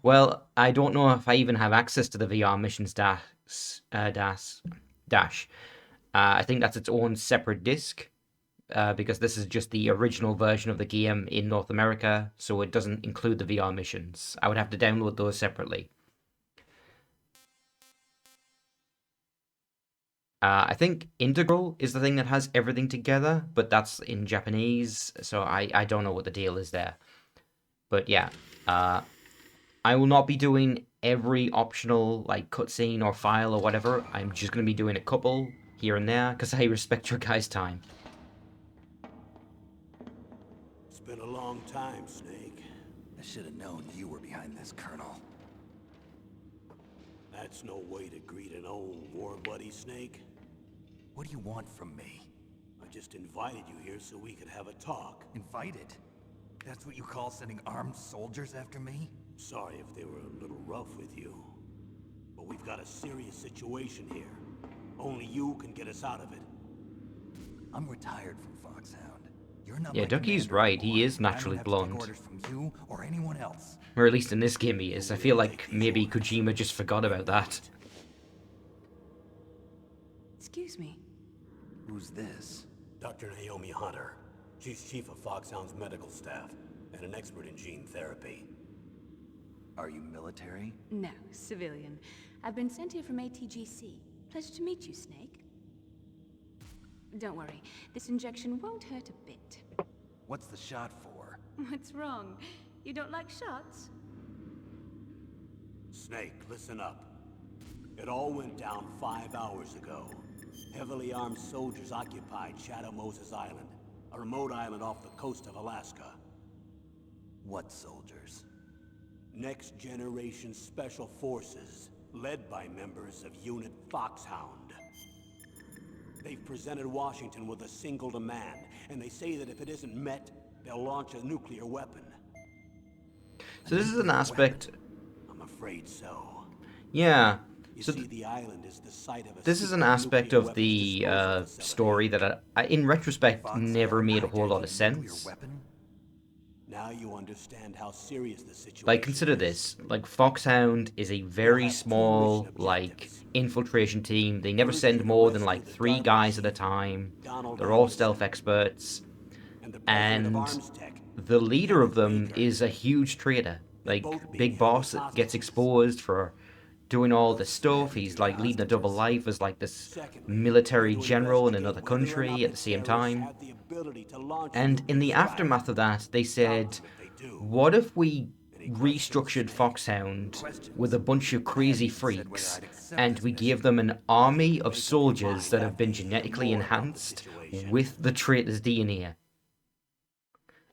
Well, I don't know if I even have access to the VR missions dash. I think that's its own separate disc, because this is just the original version of the game in North America, so it doesn't include the VR missions. I would have to download those separately. I think Integral is the thing that has everything together, but that's in Japanese, so I don't know what the deal is there. But yeah, uh, I will not be doing every optional like cutscene or file or whatever. I'm just going to be doing a couple here and there because I respect your guys' time. It's been a long time, Snake. I should have known you were behind this, Colonel. That's no way to greet an old war buddy, Snake. What do you want from me? I just invited you here so we could have a talk. Invited? That's what you call sending armed soldiers after me? Sorry if they were a little rough with you. But we've got a serious situation here. Only you can get us out of it. I'm retired from Foxhound. You're not Yeah, my Ducky's commander right. anymore, He is and I don't naturally have to take blonde. orders from you or anyone else. Or at least in this game he is. I feel like maybe Kojima just forgot about that. Excuse me. Who's this? Dr. Naomi Hunter. She's chief of Foxhound's medical staff and an expert in gene therapy. Are you military? No, civilian. I've been sent here from ATGC. Pleasure to meet you, Snake. Don't worry, this injection won't hurt a bit. What's the shot for? What's wrong? You don't like shots? Snake, listen up. It all went down 5 hours ago. Heavily armed soldiers occupied Shadow Moses Island, a remote island off the coast of Alaska. What soldiers? Next Generation Special Forces, led by members of Unit Foxhound. They've presented Washington with a single demand, and they say that if it isn't met, they'll launch a nuclear weapon. So this is an aspect... I'm afraid so. Yeah. You So see, the island is the site of a this is an secret aspect nuclear of weapons the disposal facility. story that, in retrospect, never Foxhound made a whole lot of hijacked a nuclear sense. weapon? Now you understand how serious the situation Like, consider is. this. Like, Foxhound is a very small, like, infiltration team. They never send more than, like, 3 guys at a time. They're all stealth experts. And the president of And Arms Tech, the leader of them is a huge traitor. Like, Big Boss that gets exposed for doing all this stuff. He's, like, leading a double life as, like, this military general in another country at the same time. And in the aftermath of that, they said, what if we restructured Foxhound with a bunch of crazy freaks and we gave them an army of soldiers that have been genetically enhanced with the traitor's DNA?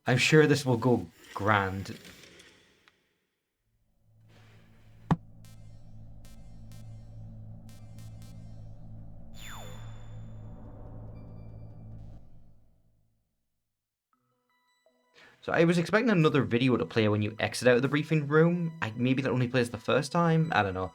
I'm sure this will go grand. So I was expecting another video to play when you exit out of the briefing room. Maybe that only plays the first time? I don't know.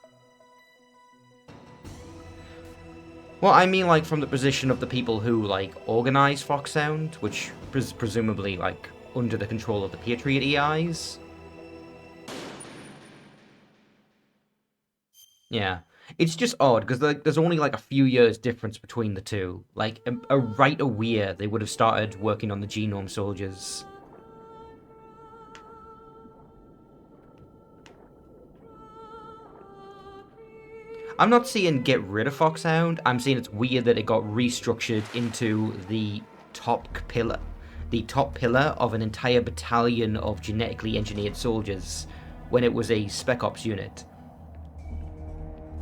Well, I mean, like, from the position of the people who, like, organize Foxhound, which is presumably, like, under the control of the Patriot AIs. Yeah. It's just odd, because there's only, like, a few years difference between the two. Like, right away, they would have started working on the Genome Soldiers. I'm not seeing get rid of Foxhound. I'm saying it's weird that it got restructured into the top pillar. The top pillar of an entire battalion of genetically engineered soldiers when it was a Spec Ops unit.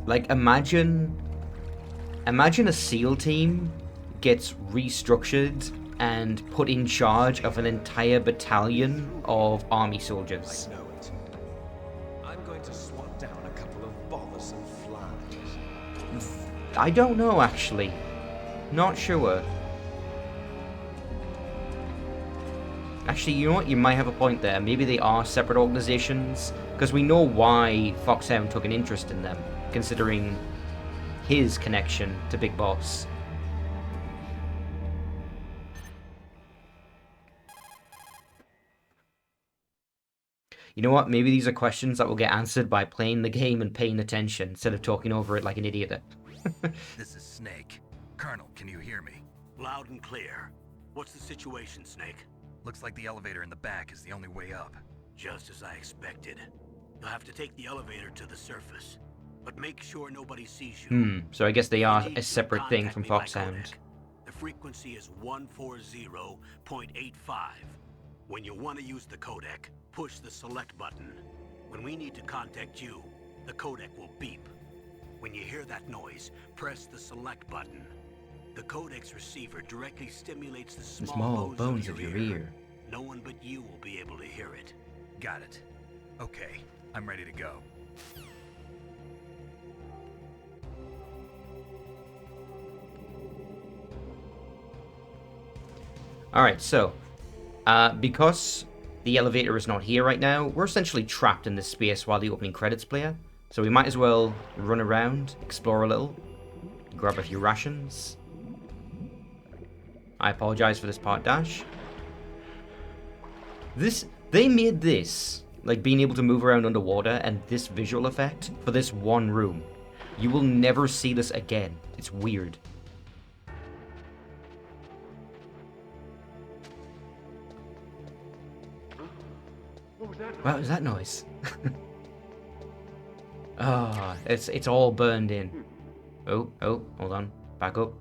Like, imagine a SEAL team gets restructured and put in charge of an entire battalion of army soldiers. I know it. I'm going to swat down a couple of bothersome flies. I don't know, actually. Not sure. Actually, you know what? You might have a point there. Maybe they are separate organizations, because we know why Foxhound took an interest in them, considering his connection to Big Boss. You know what? Maybe these are questions that will get answered by playing the game and paying attention instead of talking over it like an idiot. This is Snake. Colonel, can you hear me? Loud and clear. What's the situation, Snake? Looks like the elevator in the back is the only way up. Just as I expected. You'll have to take the elevator to the surface. But make sure nobody sees you. So I guess they are If you need a to, separate thing contact from me by Foxhound. codec. The frequency is 140.85. When you want to use the codec, push the select button. When we need to contact you, the codec will beep. When you hear that noise, press the select button. The codec's receiver directly stimulates the The small bones of your ear. No one but you will be able to hear it. Got it. Okay, I'm ready to go. Alright, so, because the elevator is not here right now, we're essentially trapped in this space while the opening credits play. So we might as well run around, explore a little, grab a few rations. I apologize for this part, Dash. They made this, like being able to move around underwater and this visual effect for this one room. You will never see this again. It's weird. What was that noise? Ah, it's all burned in. Oh, hold on. Back up.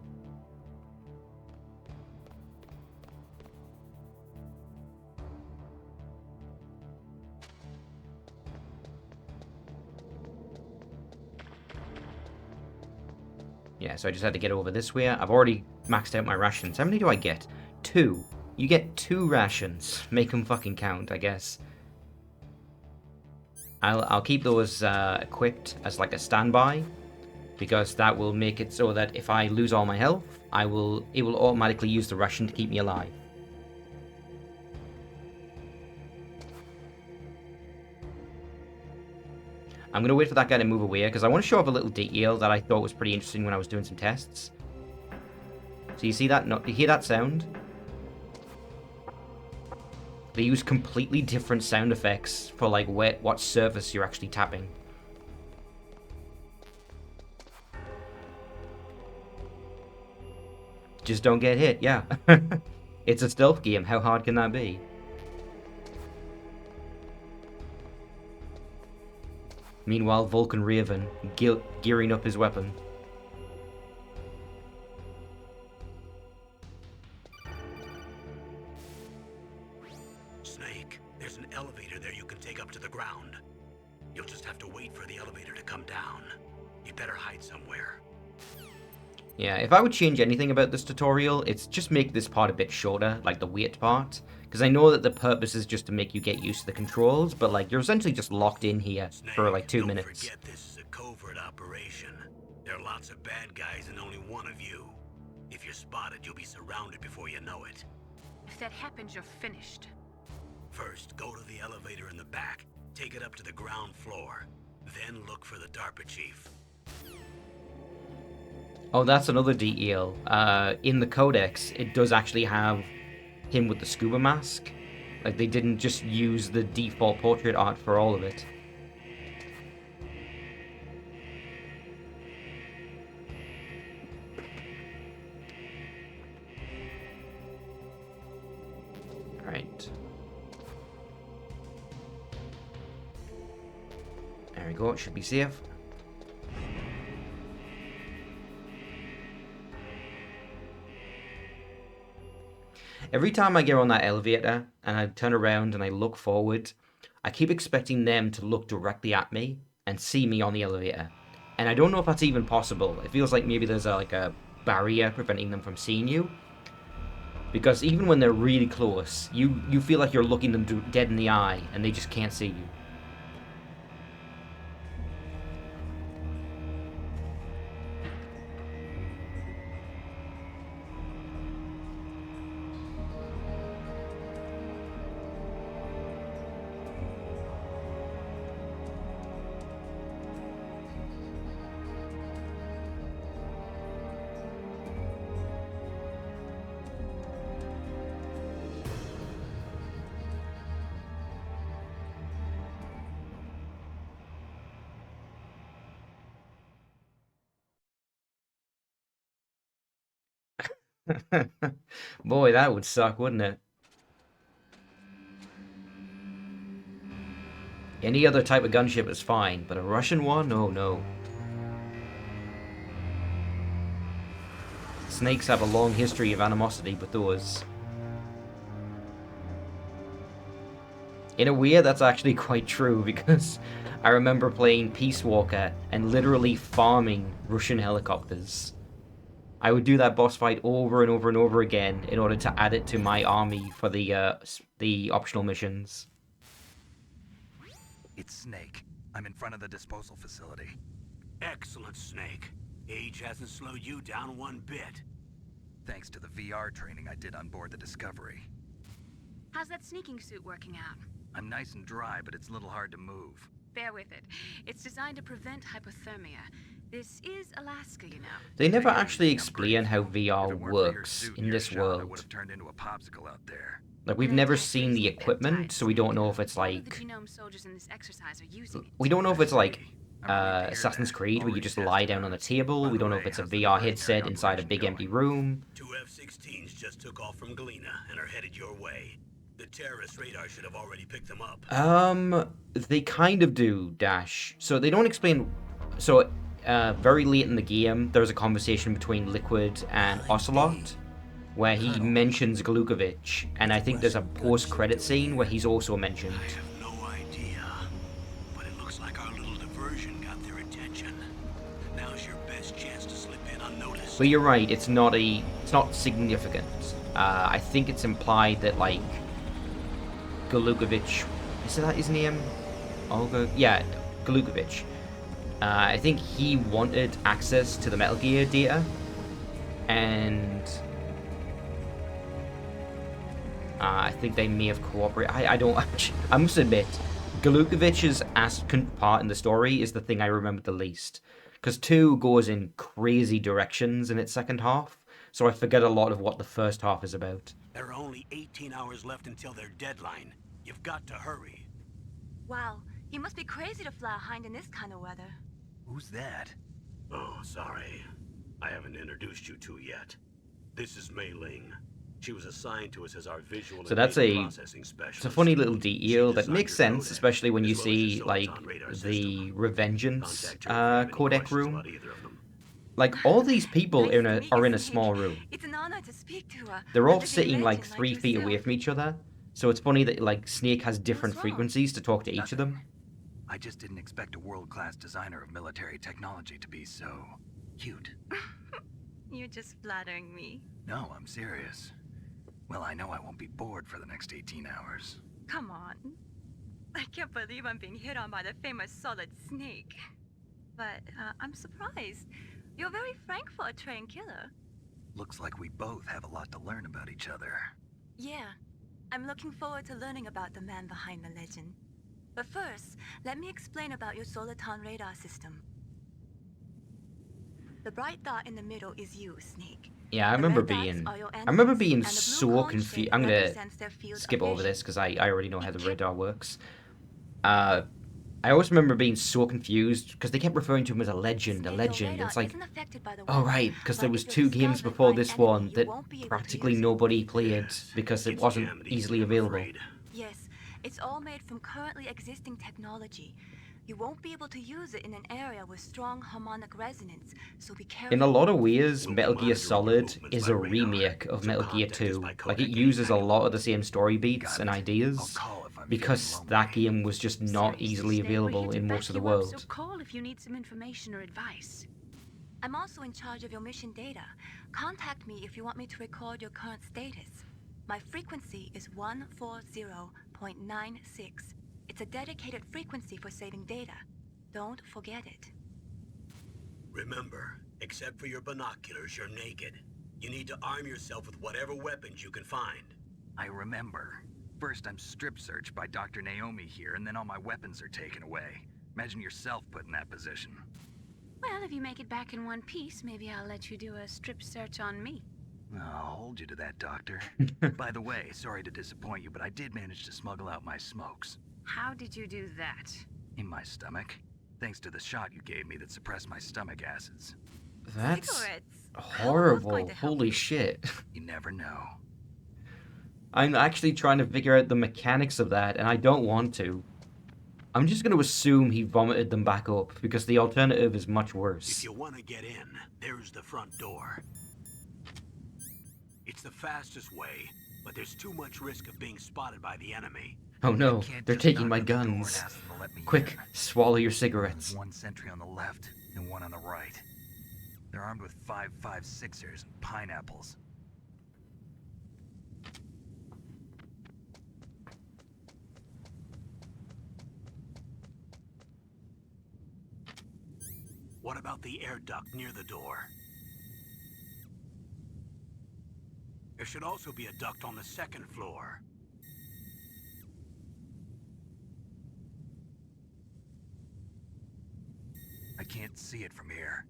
Yeah, so I just had to get over this way. I've already maxed out my rations. How many do I get? 2. You get 2 rations. Make them fucking count, I guess. I'll keep those equipped as like a standby, because that will make it so that if I lose all my health, it will automatically use the ration to keep me alive. I'm going to wait for that guy to move away, because I want to show off a little detail that I thought was pretty interesting when I was doing some tests. So you see that? You hear that sound? They use completely different sound effects for like what surface you're actually tapping. Just don't get hit, yeah. It's a stealth game, how hard can that be? Meanwhile, Vulcan Raven, gearing up his weapon. Snake, there's an elevator there you can take up to the ground. You'll just have to wait for the elevator to come down. You'd better hide somewhere. Yeah, if I would change anything about this tutorial, it's just make this part a bit shorter, like the wait part. Because I know that the purpose is just to make you get used to the controls, but like you're essentially just locked in here Snake, for like 2 don't minutes. Forget this is a covert operation. There are lots of bad guys and only one of you. If you're spotted, you'll be surrounded before you know it. If that happens, you're finished. First, go to the elevator in the back. Take it up to the ground floor. Then look for the DARPA chief. Oh, that's another detail. In the codex, it does actually have him with the scuba mask. Like, they didn't just use the default portrait art for all of it. Right. There we go, it should be safe. Every time I get on that elevator and I turn around and I look forward, I keep expecting them to look directly at me and see me on the elevator. And I don't know if that's even possible. It feels like maybe there's like a barrier preventing them from seeing you. Because even when they're really close, you feel like you're looking them dead in the eye and they just can't see you. Boy, that would suck, wouldn't it? Any other type of gunship is fine, but a Russian one? Oh no. Snakes have a long history of animosity with those. In a way, that's actually quite true, because I remember playing Peace Walker and literally farming Russian helicopters. I would do that boss fight over and over and over again in order to add it to my army for the optional missions. It's Snake. I'm in front of the disposal facility. Excellent, Snake. Age hasn't slowed you down one bit. Thanks to the VR training I did on board the Discovery. How's that sneaking suit working out? I'm nice and dry, but it's a little hard to move. Bear with it. It's designed to prevent hypothermia. This is Alaska, you know. They never Thank you. actually I'm explain how grateful. If VR it weren't for your works suit and in your this shot, I would world. have turned into a popsicle out there. Like, we've never seen the equipment, so we don't know if it's All of the like... genome soldiers in this exercise are using it. We don't know if it's like I'm relieved to hear Assassin's that. Creed, where you Already just tested lie down it. on a table. By We the don't know way, if it's a how's the VR military headset inside a operation big empty going? room. 2 F-16s just took off from Galena and are headed your way. The terrorist radar should have already picked them up. They kind of do, Dash. So they don't explain... So, very late in the game, there's a conversation between Liquid and Ocelot, where he mentions Glukovich, and I think there's a post-credit scene where he's also mentioned. I have no idea, but it looks like our little diversion got their attention. Now's your best chance to slip in unnoticed. But you're right, it's not significant. I think it's implied that, like, Glukovich, is that his name? Olga? Yeah, Glukovich. I think he wanted access to the Metal Gear data, and I think they may have cooperated. I don't actually, I must admit, Glukovich's part in the story is the thing I remember the least, because 2 goes in crazy directions in its second half, so I forget a lot of what the first half is about. There are only 18 hours left until their deadline. You've got to hurry. Wow, you must be crazy to fly a hind in this kind of weather. Who's that? Oh, sorry. I haven't introduced you to yet. This is Mei Ling. She was assigned to us as our visual So that's and data a- processing specialist. It's a funny little She detail that designed makes your sense, codec, especially when you as well as your see, like, Soliton radar the system. Revengeance Contact her if you have any codec questions room. about either of them. Like, all these people Nice are to meet are you, in a Snake. small room. It's an honor to speak to a They're all living sitting like legend 3 feet away yourself. from each other. So it's funny that, like, Snake has different What's wrong? frequencies to talk to each of them. I just didn't expect a world-class designer of military technology to be so cute. You're just flattering me. No, I'm serious. Well, I know I won't be bored for the next 18 hours. Come on. I can't believe I'm being hit on by the famous Solid Snake. But I'm surprised. You're very frank for a trained killer. Looks like we both have a lot to learn about each other. Yeah, I'm looking forward to learning about the man behind the legend. But first, let me explain about your Soliton radar system. The bright dot in the middle is you, Snake. Yeah, I The remember red dots being... are your I remember enemies, being and the blue so cone confused. shape I'm gonna represents their field of skip over vision. this because I already know how the radar works. I always remember being so confused because they kept referring to him as a legend, a Snake, your legend. radar It's like, isn't affected by the oh weather, right, because there but was if you're 2 games discovered before by an this enemy, one you that won't be able to practically use it. nobody played Yes, because it it's wasn't jammed easily I'm available. afraid. Yes, it's all made from currently existing technology. You won't be able to use it in an area with strong harmonic resonance, so be careful. In a lot of ways, We'll be Metal Gear monitoring your Solid movements is by a radar, remake of so Metal Gear contact us 2. by Like, it codec uses a anytime. lot of the same story beats Got and it. I'll ideas, call if I'm because feeling that lonely. game was just not Seriously, easily Snake, we're available here to in back most of the you up, world. So call if you need some information or advice. I'm also in charge of your mission data. Contact me if you want me to record your current status. My frequency is 140.96. It's a dedicated frequency for saving data. Don't forget it. Remember, except for your binoculars, you're naked. You need to arm yourself with whatever weapons you can find. I remember. First, I'm strip searched by Dr. Naomi here, and then all my weapons are taken away. Imagine yourself put in that position. Well, if you make it back in one piece, maybe I'll let you do a strip search on me. I'll hold you to that, Doctor. By the way, sorry to disappoint you, but I did manage to smuggle out my smokes. How did you do that? In my stomach. Thanks to the shot you gave me that suppressed my stomach acids. That's... Cigarettes. horrible. to help Holy you? shit. You never know. I'm actually trying to figure out the mechanics of that, and I don't want to. I'm just going to assume he vomited them back up, because the alternative is much If worse. you want to get in, there's the front door. It's the fastest way, but there's too much risk of being spotted by the enemy. Oh no, Can't they're just taking knock my on the door and guns. ask them to let me Quick, in. swallow your There's cigarettes. one sentry on the left and one on the right. They're armed with 5.56ers and pineapples. What about the air duct near the door? There should also be a duct on the second floor. I can't see it from here.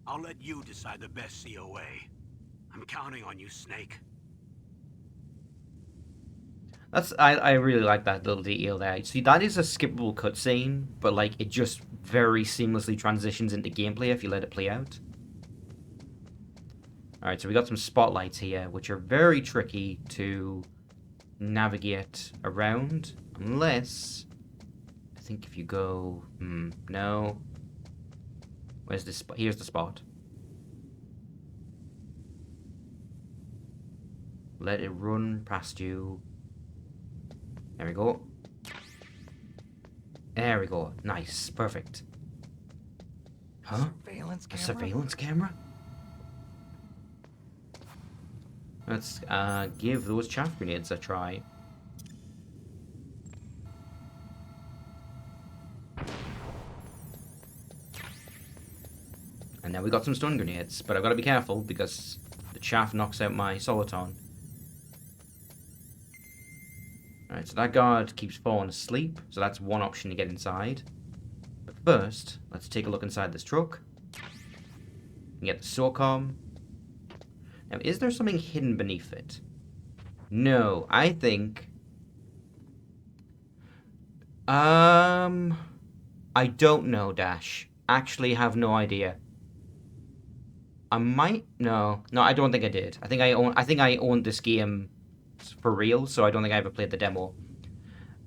I'll let you decide the best COA. I'm counting on you, Snake. I really like that little detail there. See, that is a skippable cutscene, but like it just very seamlessly transitions into gameplay if you let it play out. Alright, so we got some spotlights here, which are very tricky to navigate around, unless I think if you go no. Where's this spot? Here's the spot. Let it run past you. There we go. There we go. Nice. Perfect. Huh? Surveillance A camera? surveillance camera? Let's give those chaff grenades a try. And now we got some stun grenades, but I've got to be careful because the chaff knocks out my soliton. Alright, so that guard keeps falling asleep, so that's one option to get inside. But first, let's take a look inside this truck. And get the SOCOM. Now, is there something hidden beneath it? No, I think... I don't know, Dash. Actually have no idea. I might... No, I don't think I did. I think I owned this game for real, so I don't think I ever played the demo.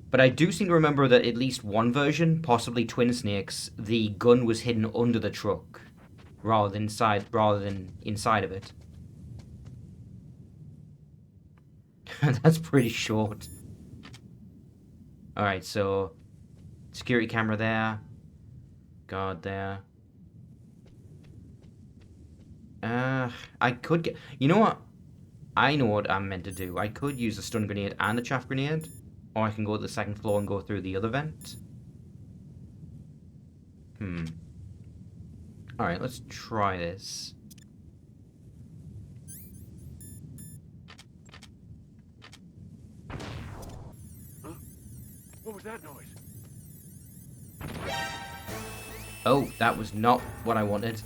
But I do seem to remember that at least one version, possibly Twin Snakes, the gun was hidden under the truck rather than inside of it. That's pretty short. Alright, so security camera there. Guard there. I could get... You know what? I know what I'm meant to do. I could use a stun grenade and a chaff grenade, or I can go to the second floor and go through the other vent. Alright, let's try this. Huh? What was that noise? Oh, that was not what I wanted.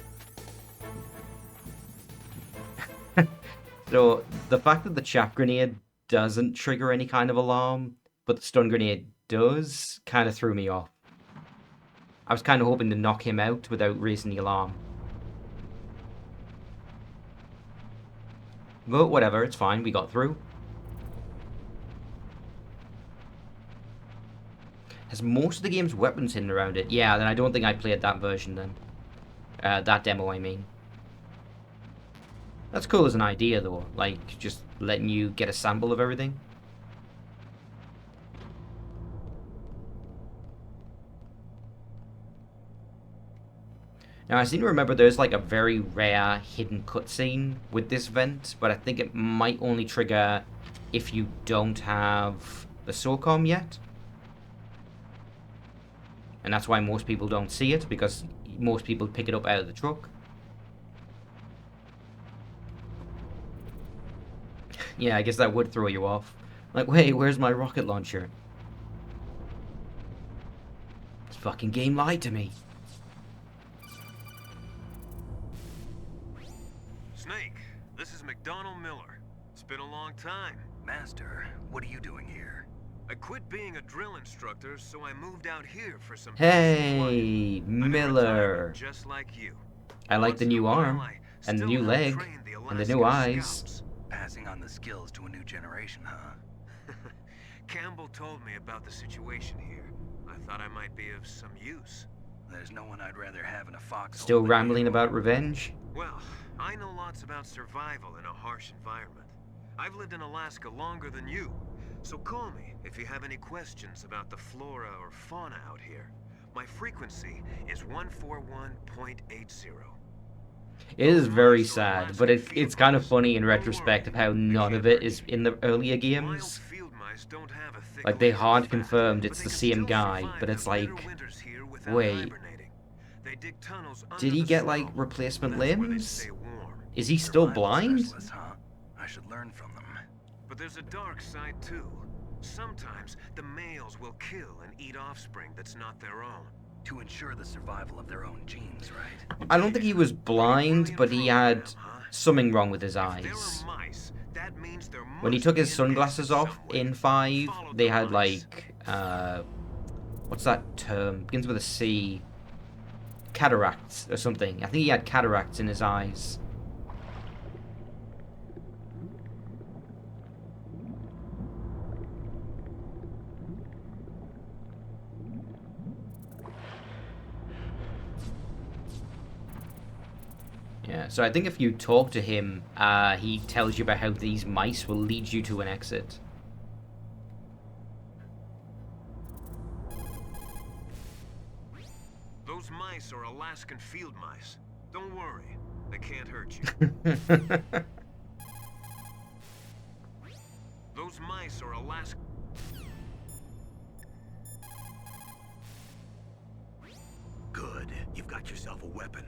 So, the fact that the chaff grenade doesn't trigger any kind of alarm, but the stun grenade does, kind of threw me off. I was kind of hoping to knock him out without raising the alarm. But whatever, it's fine, we got through. Has most of the game's weapons hidden around it? Yeah, then I don't think I played that version then. That demo, I mean. That's cool as an idea, though. Like, just letting you get a sample of everything. Now, I seem to remember there's, like, a very rare hidden cutscene with this vent, but I think it might only trigger if you don't have the SOCOM yet. And that's why most people don't see it, because most people pick it up out of the truck. Yeah, I guess that would throw you off. Like, wait, where's my rocket launcher? This fucking game lied to me. Snake, this is McDonald Miller. It's been a long time. Master, what are you doing here? I quit being a drill instructor, so I moved out here for some Hey, I'm in Miller. retirement just like you. I like Once the in a new while, arm, I and the still new help leg, train the and the new Alaskan eyes. Scouts. Passing on the skills to a new generation, huh? Campbell told me about the situation here. I thought I might be of some use. There's no one I'd rather have in a foxhole Still than rambling you. about revenge? Well, I know lots about survival in a harsh environment. I've lived in Alaska longer than you, so call me if you have any questions about the flora or fauna out here. My frequency is 141.80. It is very sad, but it's kind of funny in retrospect of how none of it is in the earlier Wild games. field mice don't have a thick Like, they layer of hard fat, confirmed but it's they the can same still guy, survive but it's the bitter like, winters here without wait, hibernating. They dig tunnels under did he the get, snow, like, replacement and that's where they limbs? stay warm. Is he still Survival blind? specialists, huh? I should learn from them. But there's a dark side too. Sometimes the males will kill and eat offspring that's not their own. To ensure the survival of their own genes, right? I don't think he was blind, but he had something wrong with his If there eyes. are mice, that means there When he must took be his an sunglasses exit off somewhere. in 5, Follow they the had, mice. like, what's that term? Begins with a C. Cataracts or something. I think he had cataracts in his eyes. Yeah, so I think if you talk to him, he tells you about how these mice will lead you to an exit. Those mice are Alaskan field mice. Don't worry, they can't hurt you. Those mice are Alaskan. Good. You've got yourself a weapon.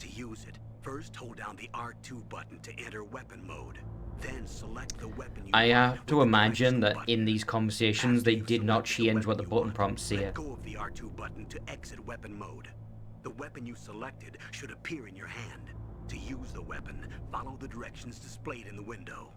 To use it, first hold down the R2 button to enter weapon mode. Then select the weapon you I want have with to the imagine direction that button. in these conversations After they you've did not selected the change what the weapon you button want, prompts say. let go of the R2 button to exit weapon mode. The weapon you selected should appear in your hand. To use the weapon, follow the directions displayed in the window.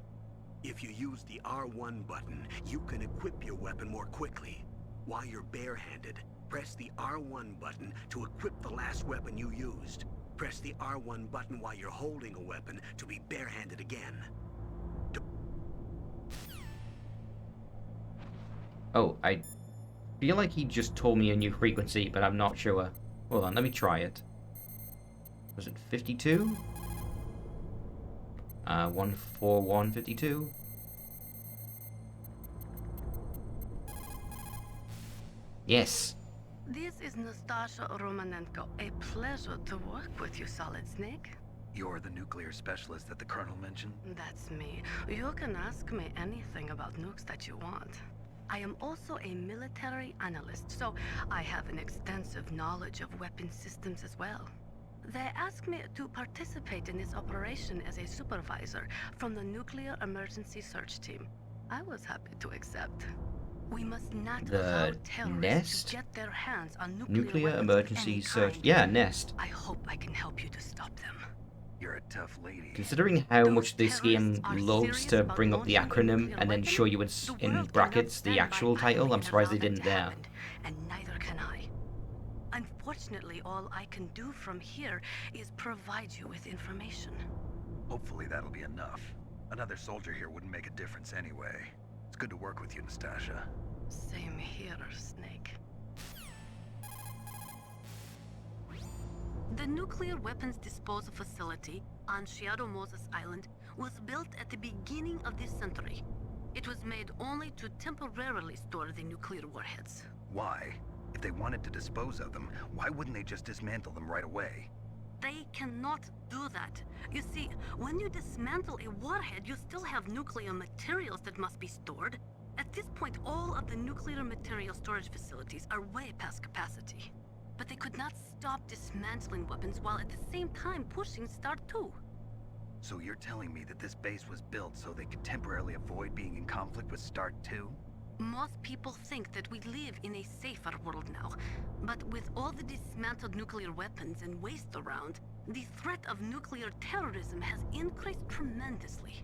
If you use the R1 button, you can equip your weapon more quickly. While you're barehanded, press the R1 button to equip the last weapon you used. Press the R1 button while you're holding a weapon to be barehanded again. Oh, I feel like he just told me a new frequency, but I'm not sure. Hold on, let me try it. Was it 52? 14152? Yes. This is Nastasha Romanenko. A pleasure to work with you, Solid Snake. You're the nuclear specialist that the Colonel mentioned? That's me. You can ask me anything about nukes that you want. I am also a military analyst, so I have an extensive knowledge of weapon systems as well. They asked me to participate in this operation as a supervisor from the Nuclear Emergency Search Team. I was happy to accept. We must not allow The terrorists Nest? to get their hands on Nuclear weapons of Emergency any Search. kind. Yeah, Nest. I hope I can help you to stop them. You're a tough lady. Considering how Those much this game terrorists are loves serious to about bring up the launching a acronym nuclear and then weapon? show you The in world brackets cannot the stand by actual title, idly I'm and surprised they allow that didn't to there. happen, and neither can I. Unfortunately, all I can do from here is provide you with information. Hopefully that'll be enough. Another soldier here wouldn't make a difference anyway. It's good to work with you, Nastasha. Same here, Snake. The nuclear weapons disposal facility on Shadow Moses Island was built at the beginning of this century. It was made only to temporarily store the nuclear warheads. Why? If they wanted to dispose of them, why wouldn't they just dismantle them right away? They cannot do that. You see, when you dismantle a warhead, you still have nuclear materials that must be stored. At this point, all of the nuclear material storage facilities are way past capacity. But they could not stop dismantling weapons while at the same time pushing Start 2. So you're telling me that this base was built so they could temporarily avoid being in conflict with Start 2? Most people think that we live in a safer world now, but with all the dismantled nuclear weapons and waste around, the threat of nuclear terrorism has increased tremendously.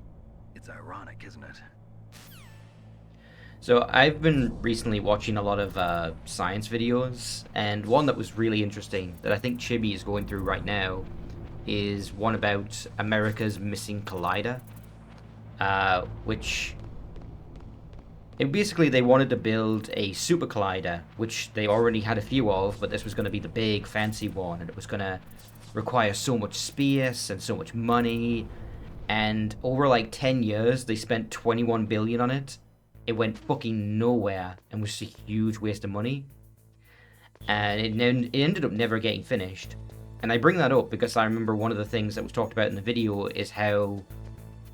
It's ironic, isn't it? So I've been recently watching a lot of science videos, and one that was really interesting that I think Chibi is going through right now is one about America's missing collider, which basically they wanted to build a super collider, which they already had a few of, but this was going to be the big fancy one, and it was going to require so much space and so much money, and over like 10 years they spent 21 billion on it. It went fucking nowhere and was just a huge waste of money, and it ended up never getting finished. And I bring that up because I remember one of the things that was talked about in the video is how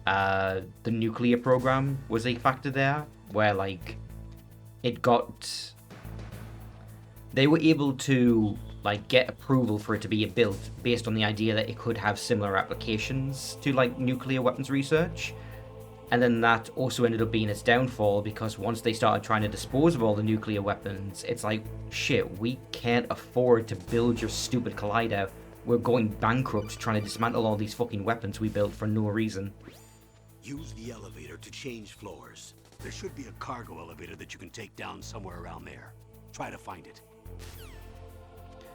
the nuclear program was a factor there, where like they were able to like get approval for it to be built based on the idea that it could have similar applications to like nuclear weapons research. And then that also ended up being its downfall, because once they started trying to dispose of all the nuclear weapons, it's like, shit, we can't afford to build your stupid collider. We're going bankrupt trying to dismantle all these fucking weapons we built for no reason. Use the elevator to change floors. There should be a cargo elevator that you can take down somewhere around there. Try to find it.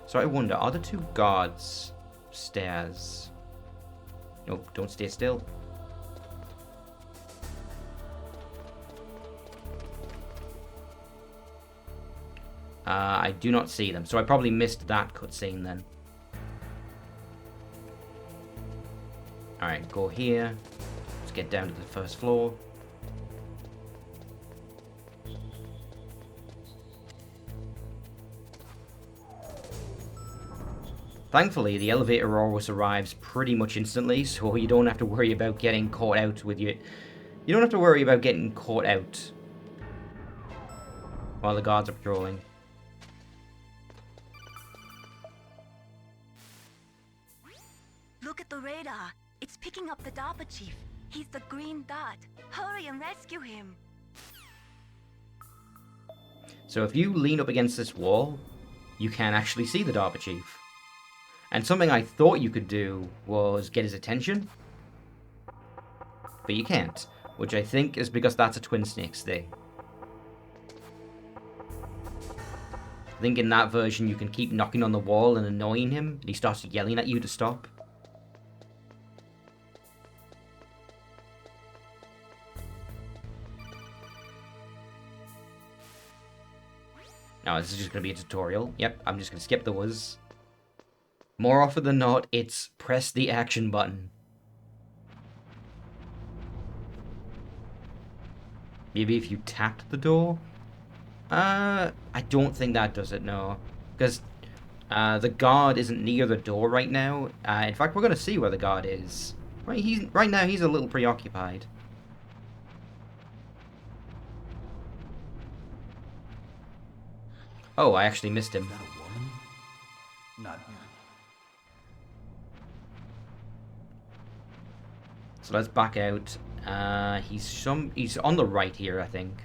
So I wonder, are the two guards stairs? No, don't stay still. I do not see them, so I probably missed that cutscene then. Alright, go here. Let's get down to the first floor. Thankfully, the elevator always arrives pretty much instantly, so you don't have to worry about getting caught out with you. You don't have to worry about getting caught out while the guards are patrolling. Look at the radar. It's picking up the DARPA chief. He's the green dot. Hurry and rescue him. So if you lean up against this wall, you can actually see the DARPA chief. And something I thought you could do was get his attention, but you can't, which I think is because that's a Twin Snakes thing. I think in that version you can keep knocking on the wall and annoying him, and he starts yelling at you to stop. Now, this is just going to be a tutorial. Yep, I'm just going to skip the was. More often than not, it's press the action button. Maybe if you tapped the door? I don't think that does it, no. Because the guard isn't near the door right now. In fact, we're going to see where the guard is. Right now, he's a little preoccupied. Oh, I actually missed him. Is that a woman? Not me. So let's back out. He's on the right here, I think.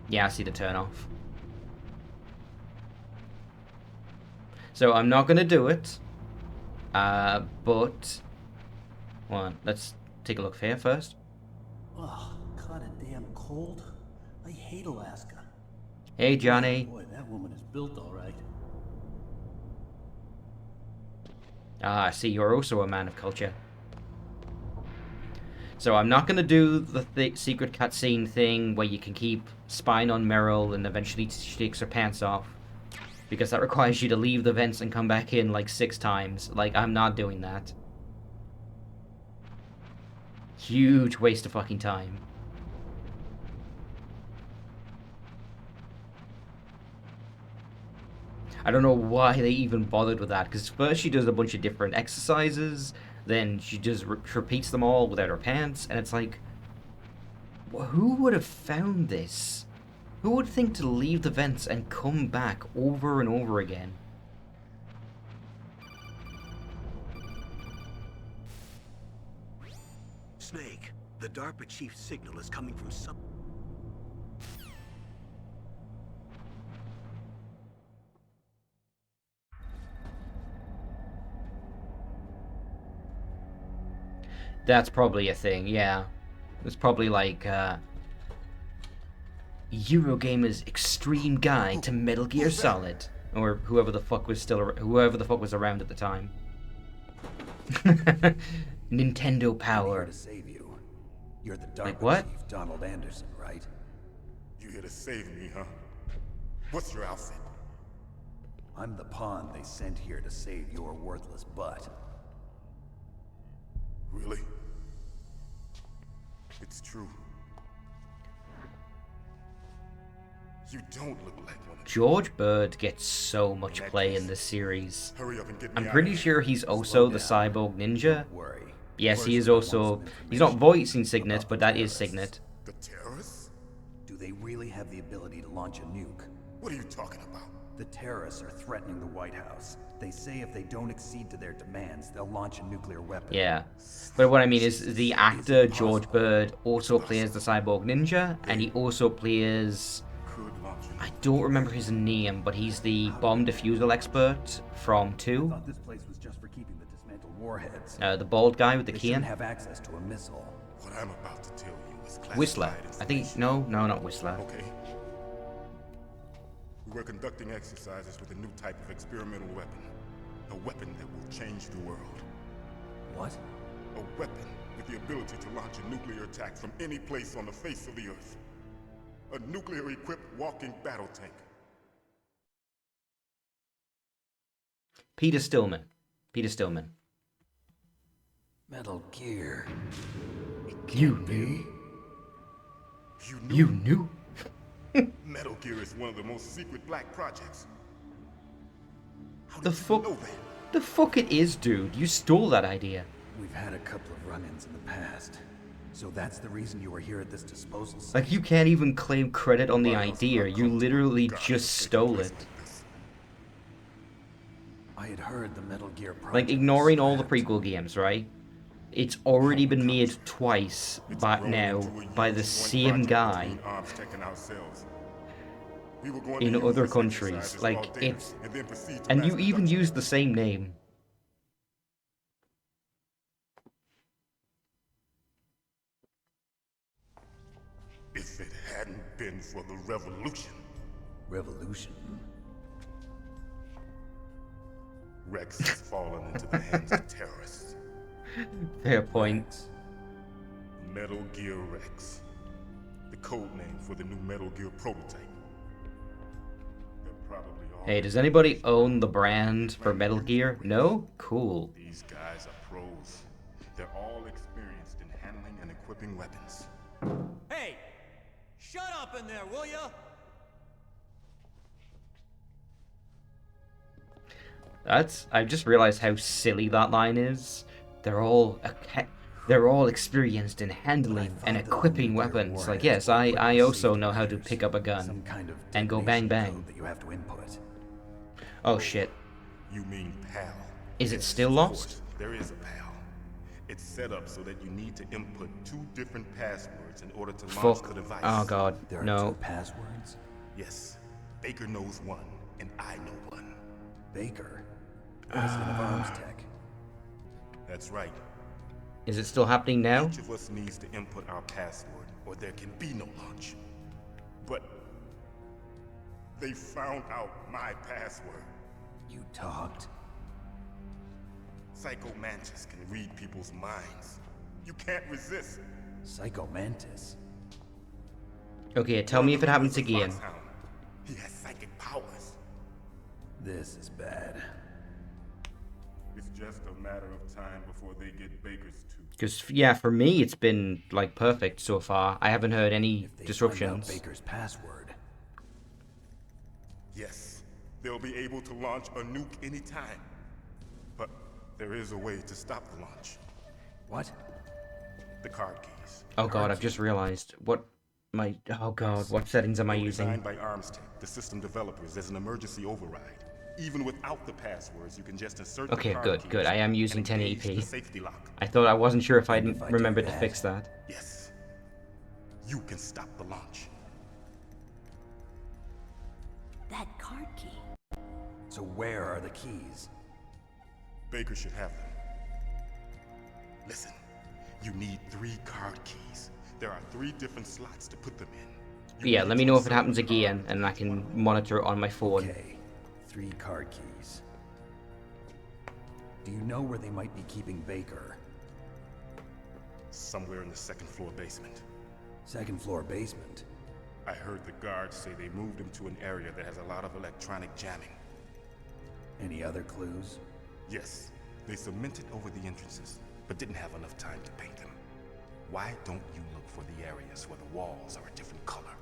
Yeah, I see the turn off. So I'm not gonna do it. But well, let's take a look here first. Oh, kinda damn cold. I hate Alaska. Hey, Johnny. Boy, that woman is built all right. Ah, I see you're also a man of culture. So I'm not going to do the secret cutscene thing where you can keep spying on Meryl and eventually she takes her pants off, because that requires you to leave the vents and come back in like 6 times. Like, I'm not doing that. Huge waste of fucking time. I don't know why they even bothered with that, because first she does a bunch of different exercises, then she just repeats them all without her pants, and it's like, who would have found this? Who would think to leave the vents and come back over and over again? Snake, the DARPA chief's signal is coming from some... That's probably a thing, yeah. It's probably like Eurogamer's Extreme Guide to Metal Gear Solid, or whoever the fuck was around at the time. Nintendo Power. To save you. You're the DARPA Like what? chief, Donald Anderson, right? You here to save me, huh? What's your outfit? I'm the pawn they sent here to save your worthless butt. Really? It's true. You don't look like one of them. George Bird gets so much play in this series. Hurry up and get me I'm out pretty of here. sure he's also the cyborg ninja. Don't worry. Yes, he First, is I want also... some He's not voicing Signet, about but the that is terrorists. Signet. The terrorists? Do they really have the ability to launch a nuke? What are you talking about? The terrorists are threatening the White House. They say if they don't accede to their demands, they'll launch a nuclear weapon. Yeah. But what I mean is the actor George Bird also plays the cyborg ninja, and he also plays... Could launch an I don't remember his name, but he's the bomb defusal expert from I 2. thought this place was just for keeping the dismantled warheads. The bald guy with the They cane. shouldn't have access to a missile. What I'm about to tell you is classified Whistler. I think... information. No, not Whistler. Okay. We were conducting exercises with a new type of experimental weapon. A weapon that will change the world. What? A weapon with the ability to launch a nuclear attack from any place on the face of the Earth. A nuclear-equipped walking battle tank. Peter Stillman. Peter Stillman. Metal Gear. You knew? You knew You knew? Metal Gear is one of the most secret black projects. How The did you fuck? know that? The fuck it is, dude. You stole that idea. We've had a couple of run-ins in the past. So that's the reason you were here at this disposal site? Like, you can't even claim credit on the Nobody else idea. got You comfortable literally with guys just taking stole place it. like this. I had heard the Metal Gear project Like, was ignoring all the scrapped. prequel games, right? It's already been made twice It's by grown now into a by huge the joint same project guy between Armstead and ourselves. We were going in to use other this countries. exercise as Like, raw data it's... and then proceed to And mass you even production. used the same name. If it hadn't been for the revolution, Revolution. Rex has fallen into the hands of terrorists. Fair point. Metal Gear Rex. The code name for the new Metal Gear prototype. They're probably all... Hey, does anybody own the brand for Metal Gear? No? Cool. These guys are pros. They're all experienced in handling and equipping weapons. Hey! Shut up in there, will ya? I've just realized how silly that line is. They're all experienced in handling and equipping weapons. Like, yes, I also know how to pick up a Some gun kind of and go bang detonation bang. code that you have to input. Oh shit. You mean PAL? Is it Yes, still of lost? course, there is a PAL. It's set up so that you need to input 2 different passwords in order to launch Fuck. the device. Oh god. There are No. 2 passwords? Yes. Baker knows one, and I know one. Baker. President of Arms Tech. That's right. Is it still happening now? Each of us needs to input our password, or there can be no launch. But they found out my password. You talked. Psycho Mantis can read people's minds. You can't resist. Psycho Mantis. Okay, tell me if it happens again. Foxhound. He has psychic powers. This is bad. It's just a matter of time before they get Baker's too. Because, yeah, for me, it's been, like, perfect so far. I haven't heard any If they disruptions. find out Baker's password. Yes, they'll be able to launch a nuke anytime. But there is a way to stop the launch. What? The card keys. Oh god, I've just realized. Oh god, what settings am I using? Designed by Armstead, the system developers, as an emergency override. Even without the passwords, you can just insert the Okay, card good, keys good. I am using and engage 1080p. the safety lock. I wasn't sure if I If I do remembered to that- fix that. Yes. You can stop the launch. That card key. So where are the keys? Baker should have them. Listen, you need 3 card keys. There are 3 different slots to put them in. But yeah, let me know if it happens again, and I can monitor it on my phone. Okay, 3 card keys. Do you know where they might be keeping Baker? Somewhere in the 2nd floor basement. 2nd floor basement? I heard the guards say they moved him to an area that has a lot of electronic jamming. Any other clues? Yes, they cemented over the entrances, but didn't have enough time to paint them. Why don't you look for the areas where the walls are a different color?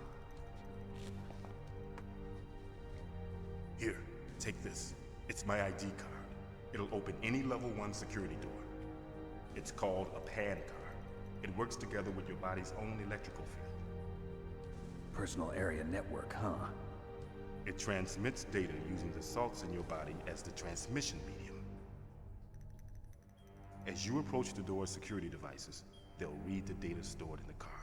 Here, take this. It's my ID card. It'll open any level 1 security door. It's called a PAN card. It works together with your body's own electrical field. Personal area network, huh? It transmits data using the salts in your body as the transmission medium. As you approach the door's security devices, they'll read the data stored in the card.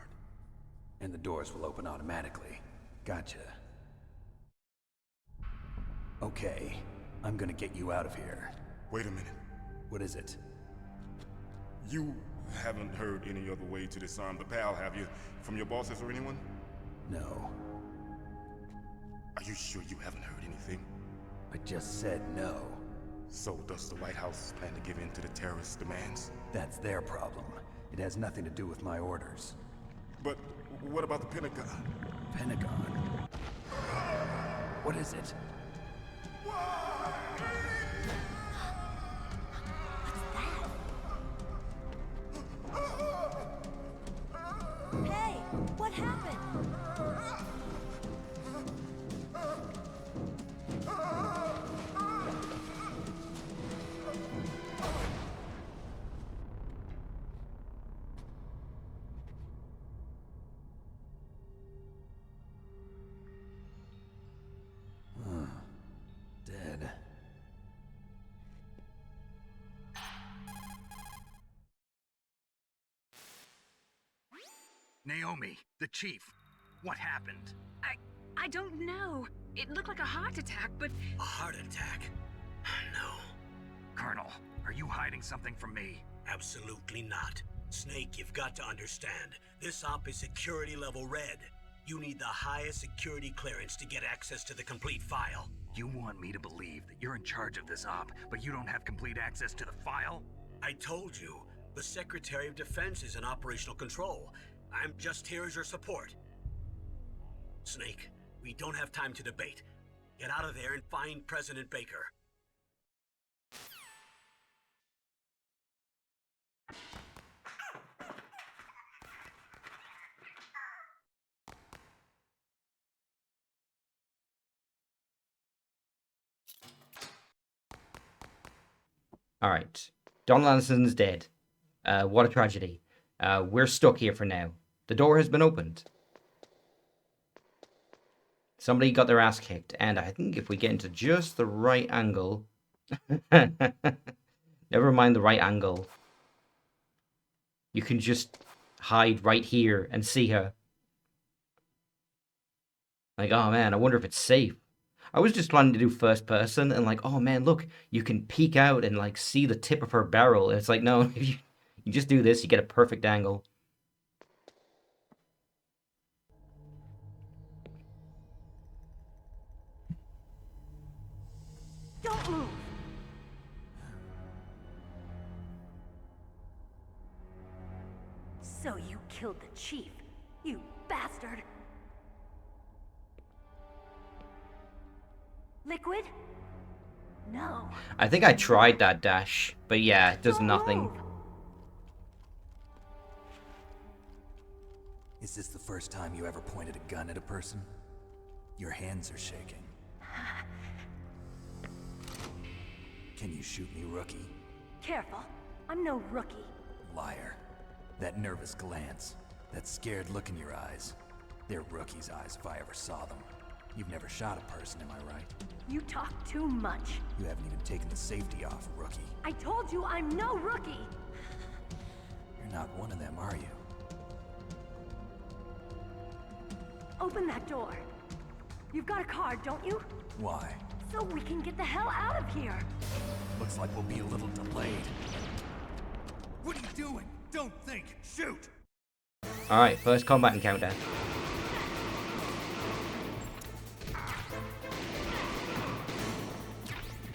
And the doors will open automatically. Gotcha. Okay, I'm gonna get you out of here. Wait a minute. What is it? You haven't heard any other way to disarm the PAL, have you? From your bosses or anyone? No. Are you sure you haven't heard anything? I just said no. So does the White House plan to give in to the terrorists' demands? That's their problem. It has nothing to do with my orders. But what about the Pentagon? Pentagon? What is it? Hey, what happened? Dead. Naomi, the chief. What happened? I don't know. It looked like a heart attack, but... A heart attack? No. Colonel, are you hiding something from me? Absolutely not. Snake, you've got to understand. This op is security level red. You need the highest security clearance to get access to the complete file. You want me to believe that you're in charge of this op, but you don't have complete access to the file? I told you, the Secretary of Defense is in operational control. I'm just here as your support. Snake, we don't have time to debate. Get out of there and find President Baker. Alright. Donald Anderson's dead. What a tragedy. We're stuck here for now. The door has been opened. Somebody got their ass kicked, and I think if we get into just the right angle... Never mind the right angle. You can just hide right here and see her. Like, oh man, I wonder if it's safe. I was just planning to do first person, and like, oh man, look, you can peek out and like see the tip of her barrel. And it's like, no, if you just do this, you get a perfect angle. Don't move! So you killed the chief, you bastard! Liquid? No. I think I tried that dash, but yeah, it does Don't nothing. move. Is this the first time you ever pointed a gun at a person? Your hands are shaking. Can you shoot me, rookie? Careful. I'm no rookie. Liar. That nervous glance, that scared look in your eyes. They're rookie's eyes if I ever saw them. You've never shot a person, am I right? You talk too much. You haven't even taken the safety off, rookie. I told you I'm no rookie! You're not one of them, are you? Open that door. You've got a card, don't you? Why? So we can get the hell out of here. Looks like we'll be a little delayed. What are you doing? Don't think. Shoot! Alright, first combat encounter.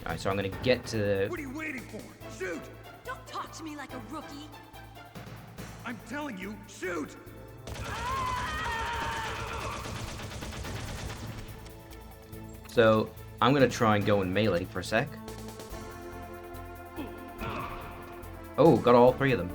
Alright, so I'm gonna get to the... What are you waiting for? Shoot! Don't talk to me like a rookie. I'm telling you, shoot! So, I'm gonna try and go in melee for a sec. Oh, got all three of them.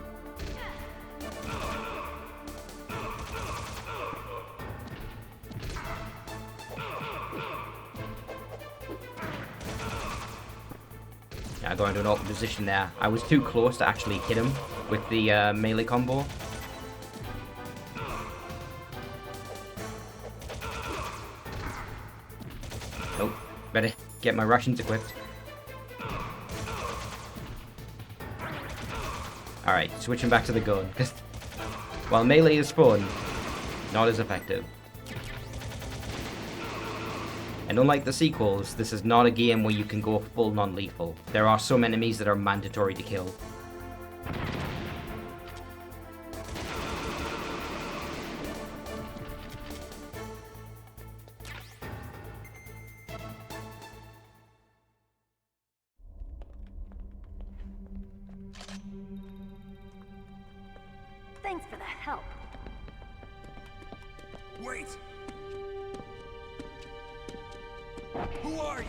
Yeah, I got into an awkward position there. I was too close to actually hit him with the melee combo. Nope. Better get my rations equipped. Alright, switching back to the gun, because while melee is fun, not as effective. And unlike the sequels, this is not a game where you can go full non-lethal. There are some enemies that are mandatory to kill. Thanks for the help. Wait! Who are you?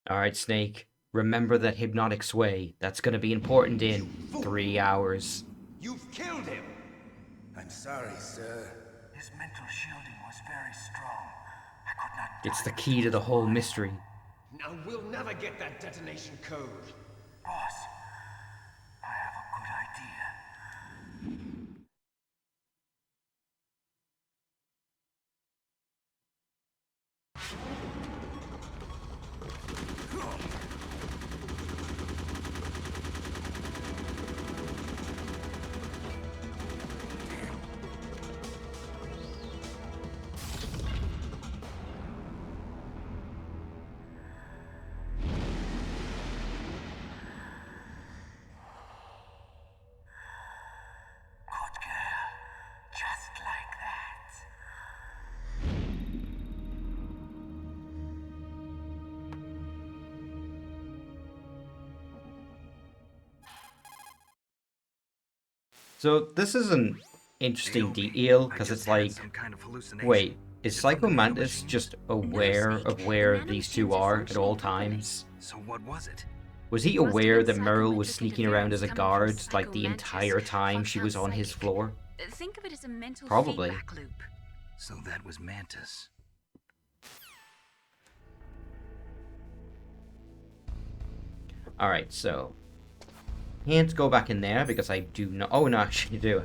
Alright, Snake. Remember that hypnotic sway. That's gonna be important in 3 hours. You've killed him! I'm sorry, sir. His mental shielding was very strong. I could not. It's the key to the whole mystery. Now we'll never get that detonation code. Boss, I have a good idea. Good girl. Just like that. So this is an interesting detail, because it's like, Some kind of hallucination. wait, is Did Psycho something Mantis change? just aware of where these two are at all times? So what was it? Was he Must have aware been that Meryl was psychometric sneaking around as a interference coming from guard, like the Psycho entire Mantis, time she was Foxhound on his psychic. floor? Think of it as a mental Probably. feedback loop. So that was Mantis. Alright, so... Can't go back in there, because I do not... Oh, no, actually do.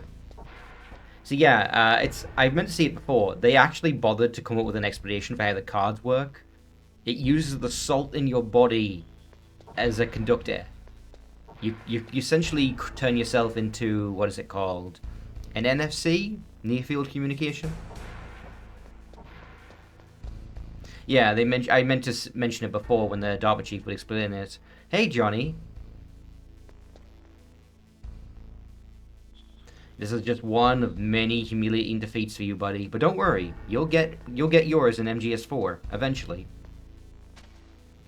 So yeah, I meant to see it before. They actually bothered to come up with an explanation for how the cards work. It uses the salt in your body as a conductor. You essentially turn yourself into, what is it called? An NFC? Near field communication? Yeah, I meant to mention it before when the DARPA chief would explain it. Hey, Johnny. This is just one of many humiliating defeats for you, buddy. But don't worry, you'll get yours in MGS4 eventually.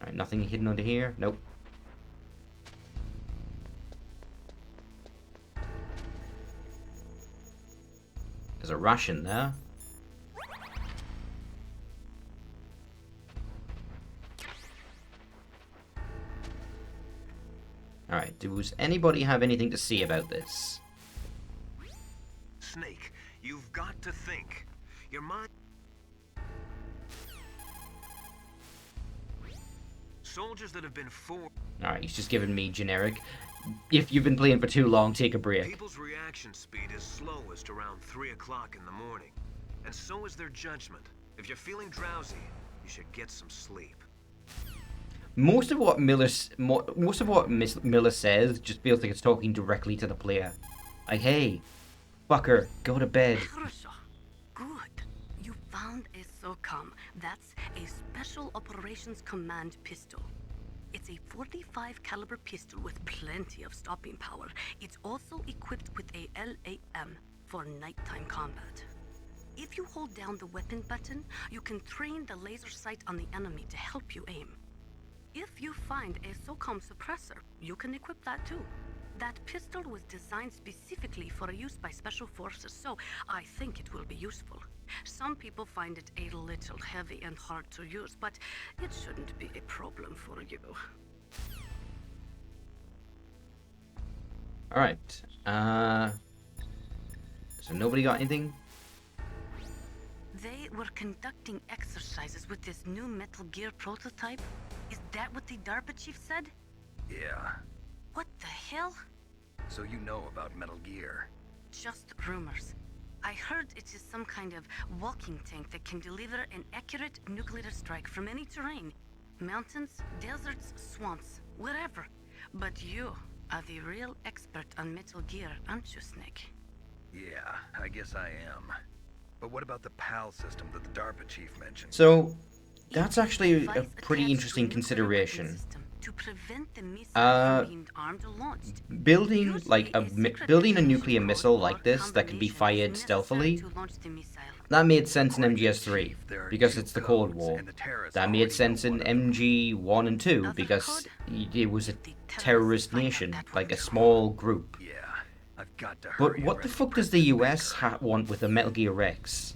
All right, nothing hidden under here. Nope. There's a ration there. Alright, does anybody have anything to say about this? Snake, you've got to think. Your mind... Soldiers that have been Alright, he's just giving me generic. If you've been playing for too long, take a break. People's reaction speed is slowest around 3 o'clock in the morning. And so is their judgment. If you're feeling drowsy, you should get some sleep. Most of what Miller says just feels like it's talking directly to the player. Like, hey, fucker, go to bed. Good. You found a SOCOM. That's a Special Operations Command pistol. It's a 45 caliber pistol with plenty of stopping power. It's also equipped with a LAM for nighttime combat. If you hold down the weapon button, you can train the laser sight on the enemy to help you aim. If you find a SOCOM suppressor, you can equip that too. That pistol was designed specifically for use by special forces, so I think it will be useful. Some people find it a little heavy and hard to use, but it shouldn't be a problem for you. Alright. So nobody got anything? They were conducting exercises with this new Metal Gear prototype. Is that what the DARPA chief said? Yeah. What the hell? So you know about Metal Gear. Just rumors. I heard it is some kind of walking tank that can deliver an accurate nuclear strike from any terrain. Mountains, deserts, swamps, wherever. But you are the real expert on Metal Gear, aren't you, Snake? Yeah, I guess I am. But what about the PAL system that the DARPA chief mentioned? So, that's actually a pretty interesting consideration. To prevent the missile from being armed or launched. Building a nuclear missile like this that can be fired stealthily, that made sense in MGS3 because it's the Cold War. That made sense in MG1 and 2 because it was a terrorist nation, like a small group. Yeah, I've got to hurry. But what the fuck does the US want with a Metal Gear Rex?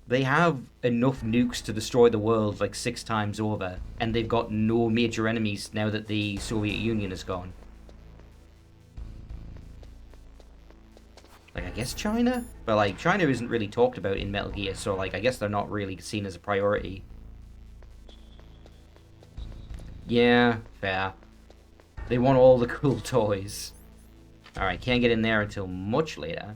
They have enough nukes to destroy the world like 6 times over, and they've got no major enemies now that the Soviet Union is gone. Like, I guess China? But, like, China isn't really talked about in Metal Gear, so, like, I guess they're not really seen as a priority. Yeah, fair. They want all the cool toys. Alright, can't get in there until much later.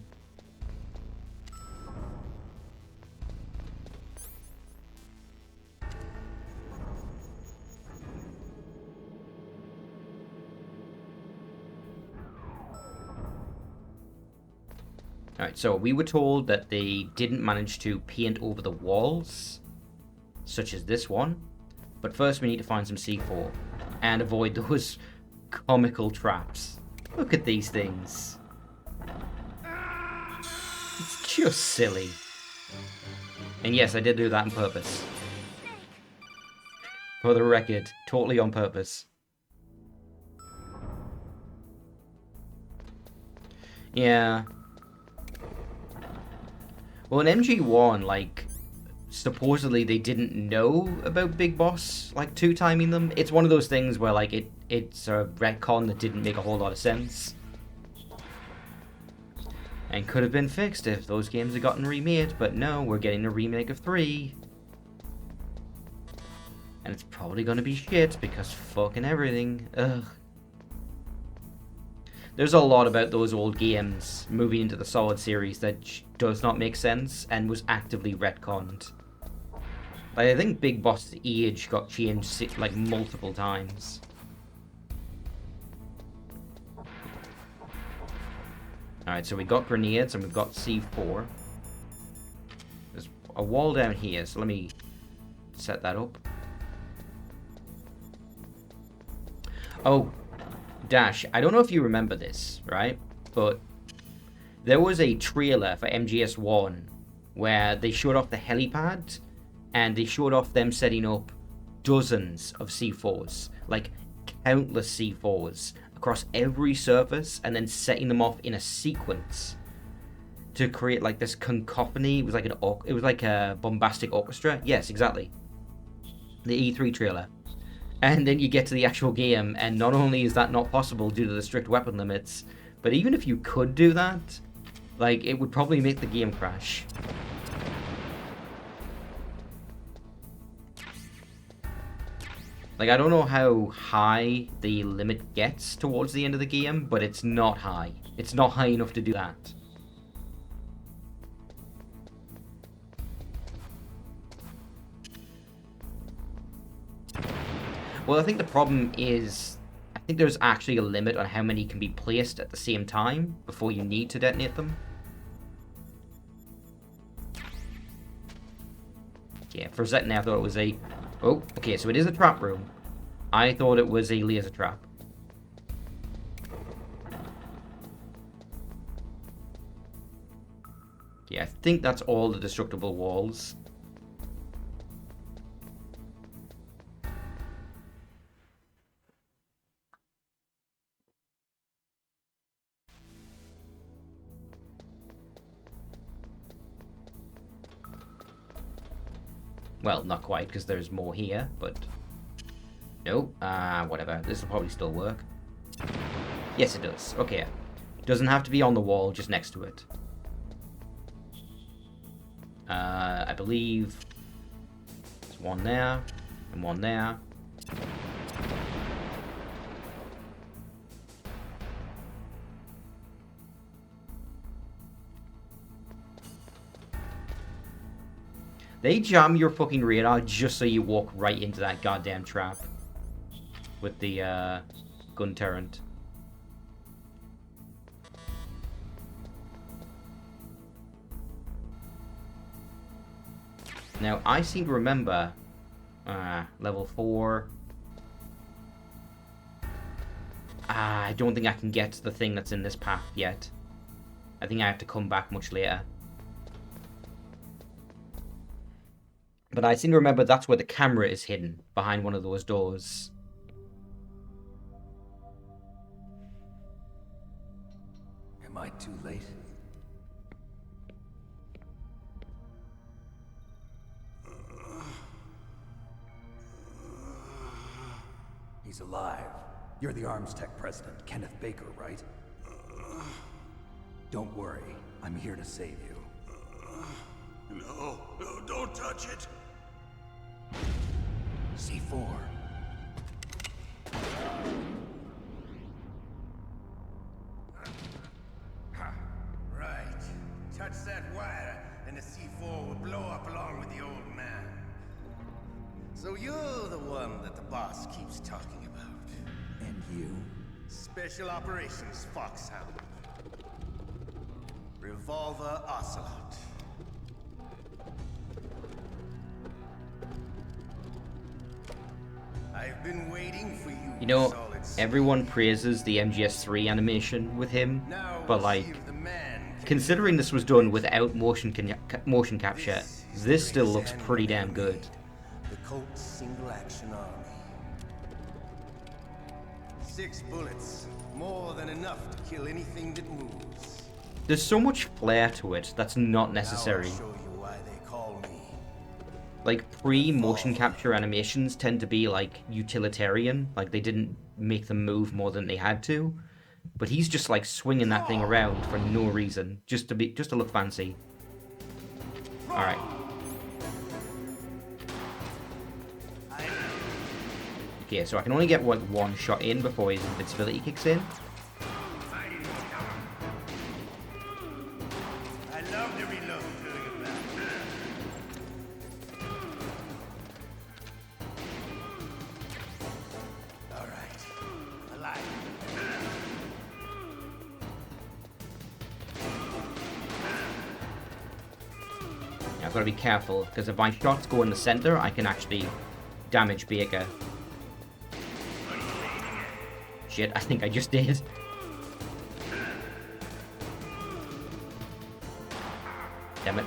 Alright, so we were told that they didn't manage to paint over the walls, such as this one. But first we need to find some C4 and avoid those comical traps. Look at these things. It's just silly. And yes, I did do that on purpose. For the record, totally on purpose. Yeah. Well, in MG1, like, supposedly they didn't know about Big Boss, like, two-timing them. It's one of those things where, like, it's a retcon that didn't make a whole lot of sense. And could have been fixed if those games had gotten remade, but no, we're getting a remake of 3. And it's probably gonna be shit, because fucking everything. Ugh. There's a lot about those old games moving into the Solid series that does not make sense and was actively retconned. Like, I think Big Boss's age got changed like multiple times. Alright, so we got grenades and we've got C4. There's a wall down here, so let me set that up. Oh, Dash, I don't know if you remember this, right? But there was a trailer for MGS1 where they showed off the helipad and they showed off them setting up dozens of C4s, like countless C4s across every surface and then setting them off in a sequence to create like this cacophony. It was like a bombastic orchestra. Yes, exactly. The E3 trailer. And then you get to the actual game, and not only is that not possible due to the strict weapon limits, but even if you could do that, like, it would probably make the game crash. Like, I don't know how high the limit gets towards the end of the game, but it's not high. It's not high enough to do that. Well, I think the problem is, I think there's actually a limit on how many can be placed at the same time before you need to detonate them. Yeah, for a second there I thought it was a... Oh, okay, so it is a trap room. I thought it was a laser trap. Yeah, I think that's all the destructible walls. Well, not quite, because there's more here, but... No, whatever. This will probably still work. Yes, it does. Okay. Doesn't have to be on the wall, just next to it. I believe... There's one there, and one there. They jam your fucking radar just so you walk right into that goddamn trap. With the, gun turret. Now, I seem to remember... level 4... I don't think I can get to the thing that's in this path yet. I think I have to come back much later. But I seem to remember that's where the camera is hidden, behind one of those doors. Am I too late? He's alive. You're the Arms Tech president, Kenneth Baker, right? Don't worry. I'm here to save you. No, don't touch it. C4. Right. Touch that wire, and the C4 will blow up along with the old man. So you're the one that the boss keeps talking about. And you? Special Operations Foxhound. Revolver Ocelot. I've been waiting for you. You know, everyone praises the MGS3 animation with him, but like, considering this was done without motion capture, this still looks pretty damn good. The Colt's Single Action Army. 6 bullets, more than enough to kill anything that moves. There's so much flair to it that's not necessary. Now I'll show you why they call me. Like, pre-motion capture animations tend to be, like, utilitarian. Like, they didn't make them move more than they had to. But he's just, like, swinging that thing around for no reason. Just to look fancy. Alright. Okay, so I can only get, like, one shot in before his invincibility kicks in. I've got to be careful, because if my shots go in the center, I can actually damage Baker. Shit, I think I just did. Damn it.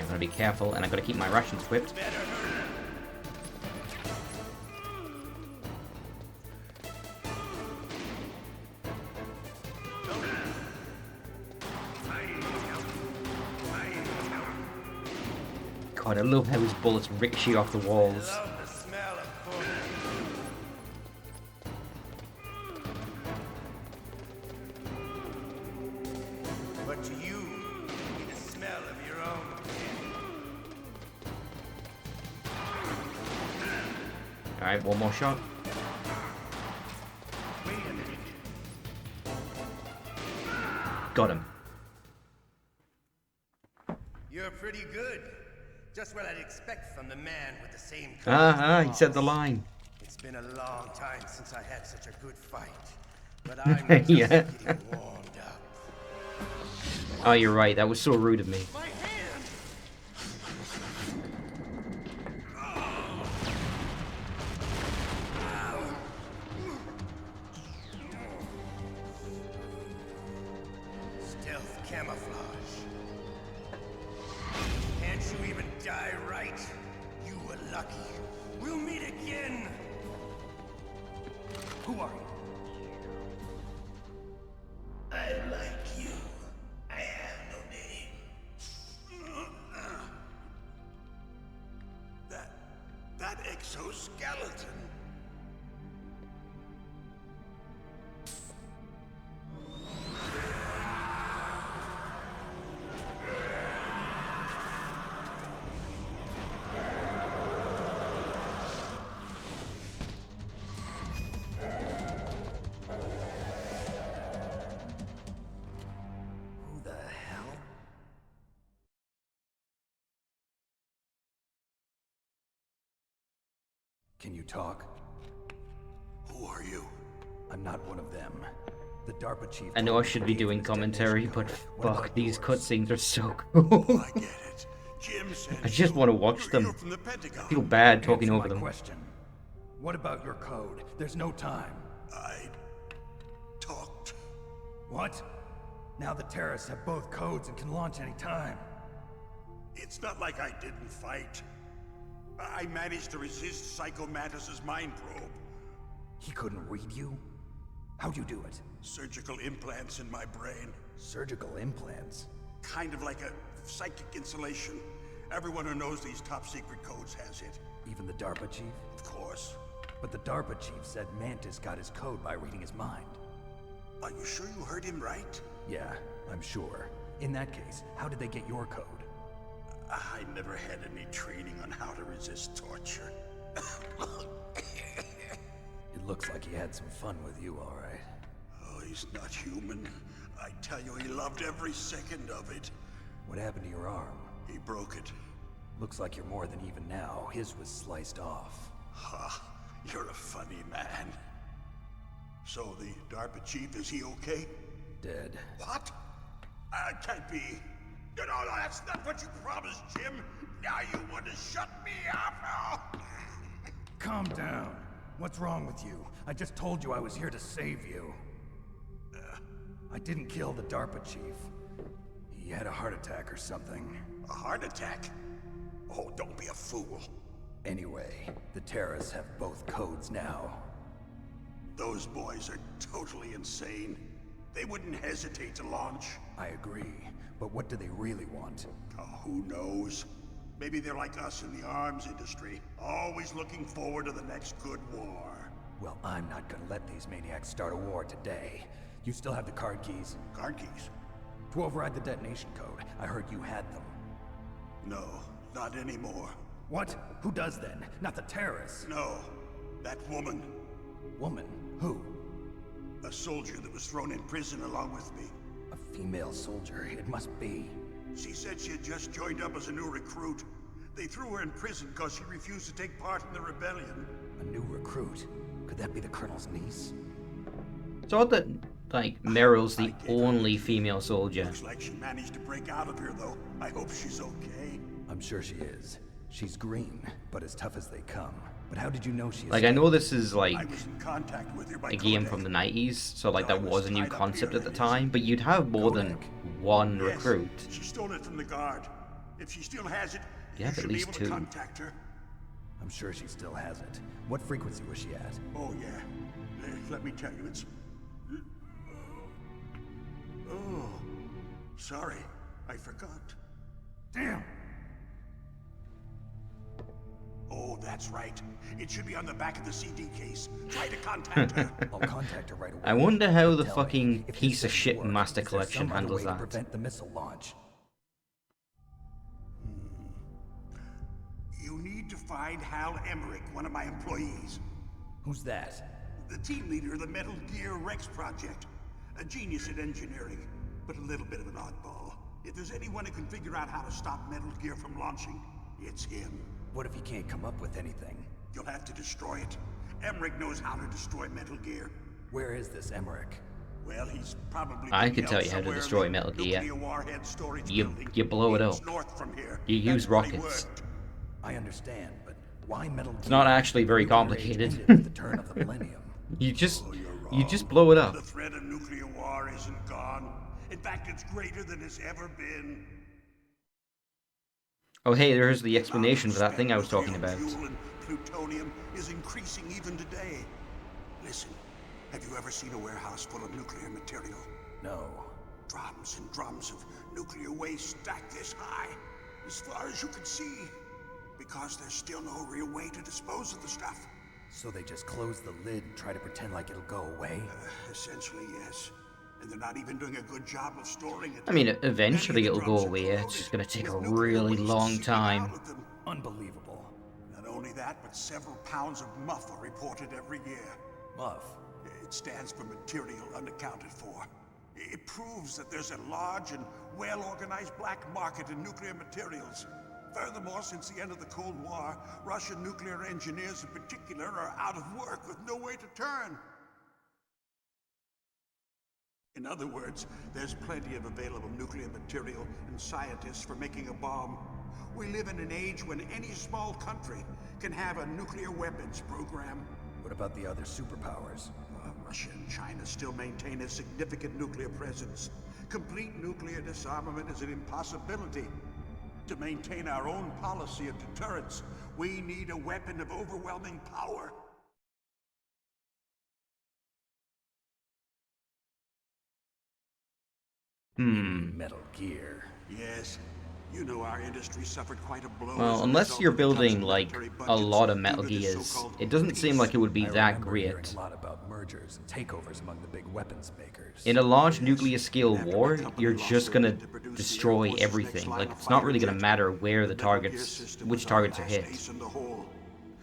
I've got to be careful, and I've got to keep my rations equipped. God, I love how his bullets ricochet off the walls. But to you, it'll be the smell of your own. Alright, one more shot. Got him. You're pretty good. Just what I'd expect from the man with the same He said the line. It's been a long time since I had such a good fight. But I'm just Yeah. getting warmed up. Oh, you're right. That was so rude of me. My hand! stealth camouflage. Can't you even die right? You were lucky. We'll meet again! Who are you? I like you. I have no name. That exoskeleton. Who the hell? Can you talk? Who are you? I'm not one of them. The DARPA chief. I know I should be doing commentary, but fuck, these cutscenes are so cool. I get it. Jim said I just want to watch them. from the Pentagon. I feel bad talking Answer over my them. question. What about your code? There's no time. I talked. What? Now the terrorists have both codes and can launch any time. It's not like I didn't fight. I managed to resist Psycho Mantis's mind probe. He couldn't read you? How'd you do it? Surgical implants in my brain. Surgical implants? Kind of like a psychic insulation. Everyone who knows these top secret codes has it. Even the DARPA chief? Of course. But the DARPA chief said Mantis got his code by reading his mind. Are you sure you heard him right? Yeah, I'm sure. In that case, how did they get your code? I never had any training on how to resist torture. It looks like he had some fun with you, all right. Oh, he's not human. I tell you, he loved every second of it. What happened to your arm? He broke it. Looks like you're more than even now. His was sliced off. Ha, you're a funny man. So the DARPA chief, is he okay? Dead. What? Can't be. No, that's not what you promised, Jim. Now you want to shut me up? Oh. Calm down. What's wrong with you? I just told you I was here to save you. I didn't kill the DARPA chief. He had a heart attack or something. A heart attack? Oh, don't be a fool. Anyway, the terrorists have both codes now. Those boys are totally insane. They wouldn't hesitate to launch. I agree, but what do they really want? Oh, who knows? Maybe they're like us in the arms industry, always looking forward to the next good war. Well, I'm not gonna let these maniacs start a war today. You still have the card keys? Card keys? To override the detonation code. I heard you had them. No, not anymore. What? Who does then? Not the terrorists? No, that woman. Woman? Who? A soldier that was thrown in prison along with me. A female soldier, it must be. She said she had just joined up as a new recruit. They threw her in prison because she refused to take part in the rebellion. A new recruit? Could that be the Colonel's niece? It's odd that, like, Meryl's the only female soldier. Looks like she managed to break out of here, though. I hope she's okay. I'm sure she is. She's green, but as tough as they come. But how did you know she Like, I know this is, like, I was in contact with her by a game from the 90s, so, like, that was a new concept at the time, but you'd have more than one recruit. She stole it from the guard. If she still has it, You have at should be least able two. to contact her. I'm sure she still has it. What frequency was she at? Oh, yeah. Let me tell you, it's... Oh, sorry. I forgot. Damn! Oh, that's right. It should be on the back of the CD case. Try to contact her. I'll contact her right away. I wonder how the Tell fucking me, if piece this of doesn't shit work, Master is there Collection some other handles way to that. prevent the missile launch. You need to find Hal Emmerich, one of my employees. Who's that? The team leader of the Metal Gear Rex project. A genius at engineering, but a little bit of an oddball. If there's anyone who can figure out how to stop Metal Gear from launching, it's him. What if he can't come up with anything? You'll have to destroy it. Emmerich knows how to destroy Metal Gear. Where is this Emmerich? Well, he's probably I being could tell held you how to somewhere in destroy the Metal Gear. nuclear warhead storage You building blow it miles up. north from here. You use That's where he rockets. worked. I understand, but why Metal Gear? It's not actually very Nuclear age complicated. ended at the turn of the millennium. You just Oh, you're you wrong. just blow it up. The threat of nuclear war isn't gone. In fact, it's greater than it's ever been. Oh, hey, there's the explanation for that thing I was talking about. Fuel and plutonium is increasing even today. Listen, have you ever seen a warehouse full of nuclear material? No. Drums and drums of nuclear waste stacked this high, as far as you can see, because there's still no real way to dispose of the stuff. So they just close the lid and try to pretend like it'll go away? Essentially, yes. And they're not even doing a good job of storing it. I mean, eventually it'll go away. It's just gonna take a really long time. Unbelievable. Not only that, but several pounds of muff are reported every year. Muff? It stands for material unaccounted for. It proves that there's a large and well-organized black market in nuclear materials. Furthermore, since the end of the Cold War, Russian nuclear engineers in particular are out of work with no way to turn. In other words, there's plenty of available nuclear material and scientists for making a bomb. We live in an age when any small country can have a nuclear weapons program. What about the other superpowers? Russia and China still maintain a significant nuclear presence. Complete nuclear disarmament is an impossibility. To maintain our own policy of deterrence, we need a weapon of overwhelming power. Metal Gear. Yes. You know our industry suffered quite a blow. Well, unless you're building, like, a lot of Metal Gears, it doesn't seem like it would be that great. A lot about mergers and takeovers among the big weapons makers. In a large nuclear-scale war, you're just gonna destroy everything. Like, it's not really gonna matter where the targets, which targets are hit.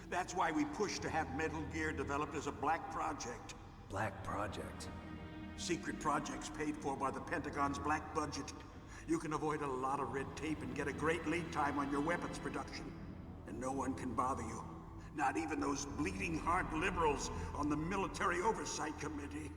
That's why we push to have Metal Gear developed as a black project. Black project? Secret projects paid for by the Pentagon's black budget. You can avoid a lot of red tape and get a great lead time on your weapons production. And no one can bother you. Not even those bleeding heart liberals on the Military Oversight Committee.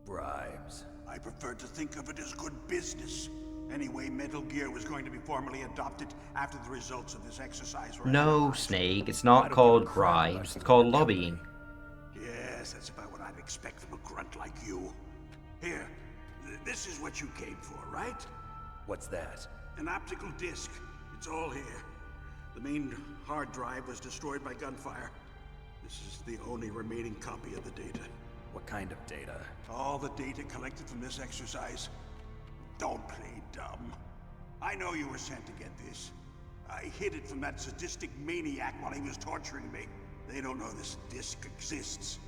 Bribes. I prefer to think of it as good business. Anyway, Metal Gear was going to be formally adopted after the results of this exercise were No, analyzed. Snake, it's not called bribes, it's called lobbying. Yes, that's about what I'd expect from a grunt like you. Here, this is what you came for, right? What's that? An optical disc. It's all here. The main hard drive was destroyed by gunfire. This is the only remaining copy of the data. What kind of data? All the data collected from this exercise. Don't play dumb. I know you were sent to get this. I hid it from that sadistic maniac while he was torturing me. They don't know this disc exists.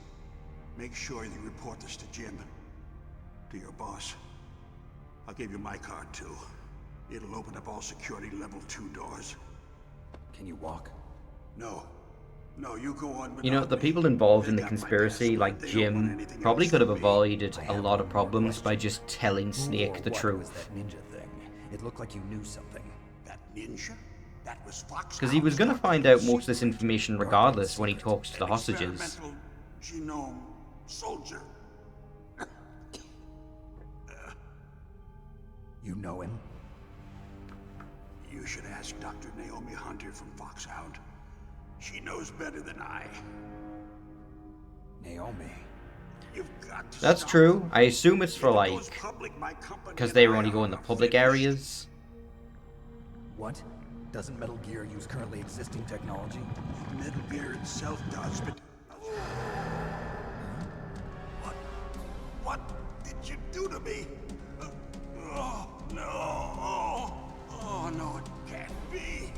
Make sure you report this to Jim. To your boss. I'll give you my card too. It'll open up all security level 2 doors. Can you walk? No. No, you go on. You know, the people involved in the conspiracy, like Jim, probably could have avoided a lot of problems by just telling Snake the truth. What was that ninja thing? It looked like you knew something. That ninja? That was Fox. Because he was going to find out most of this information regardless when he talks to the hostages. Experimental genome soldier. You know him? You should ask Dr. Naomi Hunter from Foxhound. She knows better than I. Naomi. You've got to That's stop. true. I assume it's for, like, My company because and they I were only are going in the public areas. What? Doesn't Metal Gear use currently existing technology? Metal Gear itself does, but... What did you do to me? Oh, no. Oh, no, it can't be.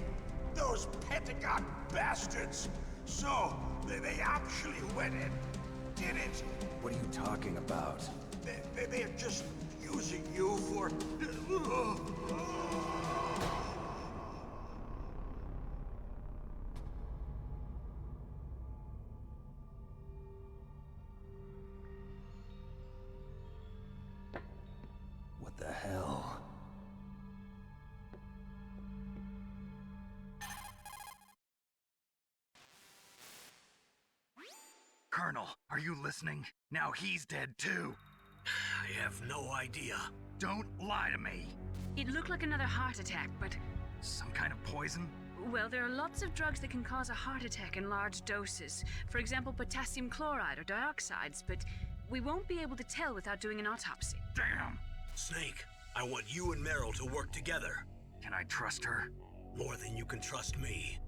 Those Pentagon bastards. So, they actually went and did it. What are you talking about? They're just using you for... What the hell? Colonel, are you listening? Now he's dead too. I have no idea. Don't lie to me. It looked like another heart attack, but Some kind of poison? Well, there are lots of drugs that can cause a heart attack in large doses. For example, potassium chloride or dioxides, but we won't be able to tell without doing an autopsy. Damn! Snake, I want you and Meryl to work together. Can I trust her? More than you can trust me.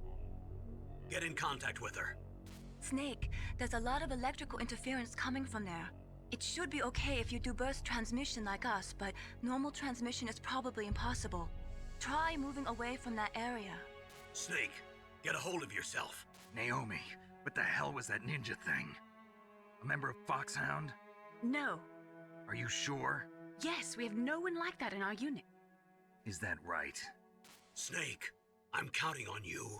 Get in contact with her. Snake, there's a lot of electrical interference coming from there. It should be okay if you do burst transmission like us, but normal transmission is probably impossible. Try moving away from that area. Snake, get a hold of yourself. Naomi, what the hell was that ninja thing? A member of Foxhound? No. Are you sure? Yes, we have no one like that in our unit. Is that right? Snake, I'm counting on you.